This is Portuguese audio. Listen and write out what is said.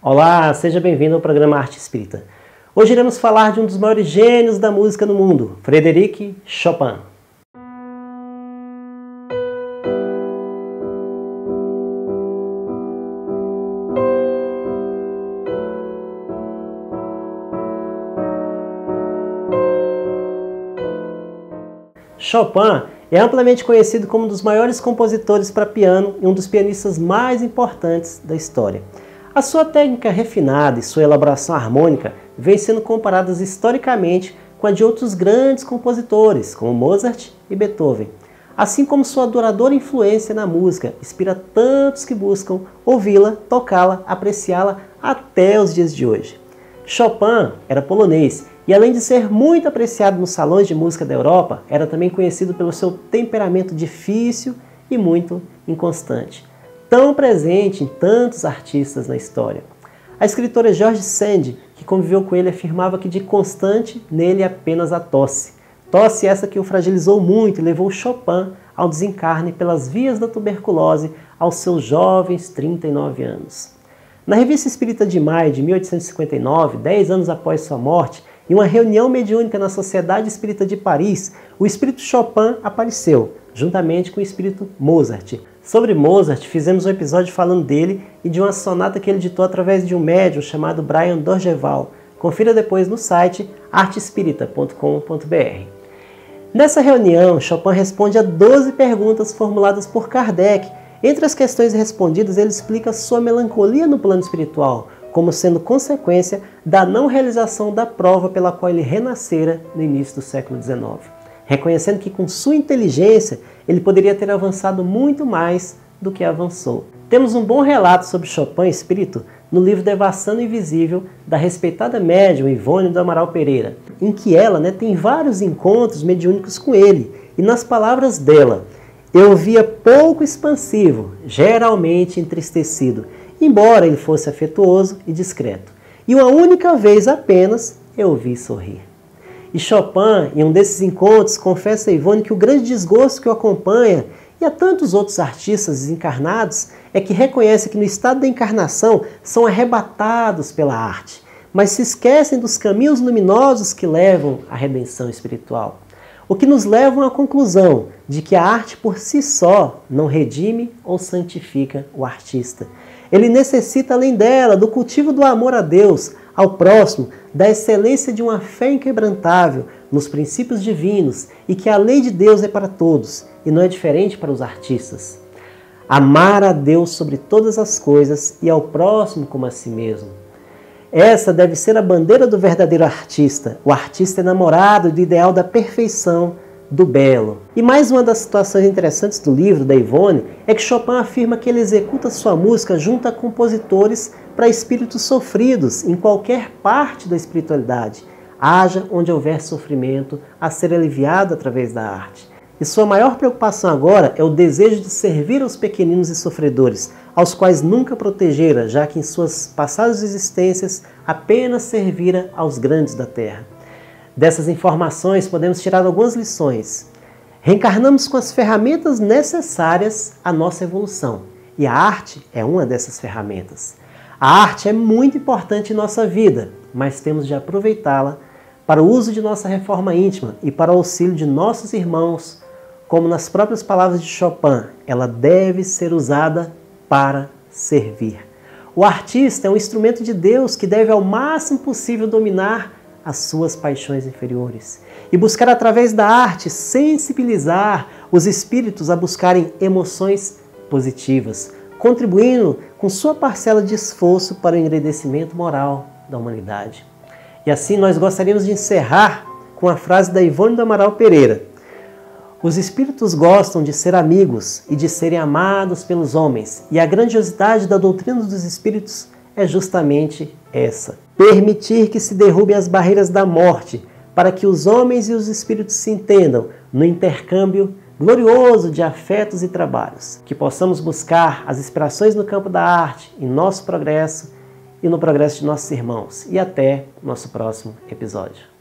Olá, seja bem-vindo ao programa Arte Espírita. Hoje iremos falar de um dos maiores gênios da música no mundo, Frédéric Chopin. Chopin é amplamente conhecido como um dos maiores compositores para piano e um dos pianistas mais importantes da história. A sua técnica refinada e sua elaboração harmônica vêm sendo comparadas historicamente com a de outros grandes compositores, como Mozart e Beethoven. Assim como sua duradoura influência na música inspira tantos que buscam ouvi-la, tocá-la, apreciá-la até os dias de hoje. Chopin era polonês e, além de ser muito apreciado nos salões de música da Europa, era também conhecido pelo seu temperamento difícil e muito inconstante, tão presente em tantos artistas na história. A escritora George Sand, que conviveu com ele, afirmava que de constante nele apenas a tosse. Tosse essa que o fragilizou muito e levou Chopin ao desencarne pelas vias da tuberculose aos seus jovens 39 anos. Na Revista Espírita de maio de 1859, 10 anos após sua morte, em uma reunião mediúnica na Sociedade Espírita de Paris, o espírito Chopin apareceu, juntamente com o espírito Mozart. Sobre Mozart, fizemos um episódio falando dele e de uma sonata que ele ditou através de um médium chamado Brian Dorgeval. Confira depois no site artespirita.com.br. Nessa reunião, Chopin responde a 12 perguntas formuladas por Kardec. Entre as questões respondidas, ele explica sua melancolia no plano espiritual, como sendo consequência da não realização da prova pela qual ele renascera no início do século XIX, reconhecendo que com sua inteligência ele poderia ter avançado muito mais do que avançou. Temos um bom relato sobre Chopin espírito no livro Devassando o Invisível, da respeitada médium Ivone do Amaral Pereira, em que ela tem vários encontros mediúnicos com ele, e nas palavras dela, eu o via pouco expansivo, geralmente entristecido, embora ele fosse afetuoso e discreto. E uma única vez apenas eu o vi sorrir. E Chopin, em um desses encontros, confessa a Ivone que o grande desgosto que o acompanha, e a tantos outros artistas desencarnados, é que reconhece que no estado da encarnação são arrebatados pela arte, mas se esquecem dos caminhos luminosos que levam à redenção espiritual. O que nos leva à conclusão de que a arte por si só não redime ou santifica o artista. Ele necessita, além dela, do cultivo do amor a Deus, ao próximo, da excelência de uma fé inquebrantável nos princípios divinos e que a lei de Deus é para todos e não é diferente para os artistas. Amar a Deus sobre todas as coisas e ao próximo como a si mesmo. Essa deve ser a bandeira do verdadeiro artista, o artista enamorado do ideal da perfeição, do belo. E mais uma das situações interessantes do livro da Ivone é que Chopin afirma que ele executa sua música junto a compositores para espíritos sofridos em qualquer parte da espiritualidade, haja onde houver sofrimento a ser aliviado através da arte. E sua maior preocupação agora é o desejo de servir aos pequeninos e sofredores, aos quais nunca protegera, já que em suas passadas existências apenas servira aos grandes da terra. Dessas informações podemos tirar algumas lições. Reencarnamos com as ferramentas necessárias à nossa evolução, e a arte é uma dessas ferramentas. A arte é muito importante em nossa vida, mas temos de aproveitá-la para o uso de nossa reforma íntima e para o auxílio de nossos irmãos, como nas próprias palavras de Chopin, ela deve ser usada para servir. O artista é um instrumento de Deus que deve ao máximo possível dominar as suas paixões inferiores e buscar através da arte sensibilizar os espíritos a buscarem emoções positivas, contribuindo com sua parcela de esforço para o engrandecimento moral da humanidade. E assim nós gostaríamos de encerrar com a frase da Ivone do Amaral Pereira: os espíritos gostam de ser amigos e de serem amados pelos homens, e a grandiosidade da doutrina dos espíritos é justamente essa: permitir que se derrubem as barreiras da morte, para que os homens e os espíritos se entendam no intercâmbio glorioso de afetos e trabalhos. Que possamos buscar as inspirações no campo da arte, em nosso progresso e no progresso de nossos irmãos. E até o nosso próximo episódio.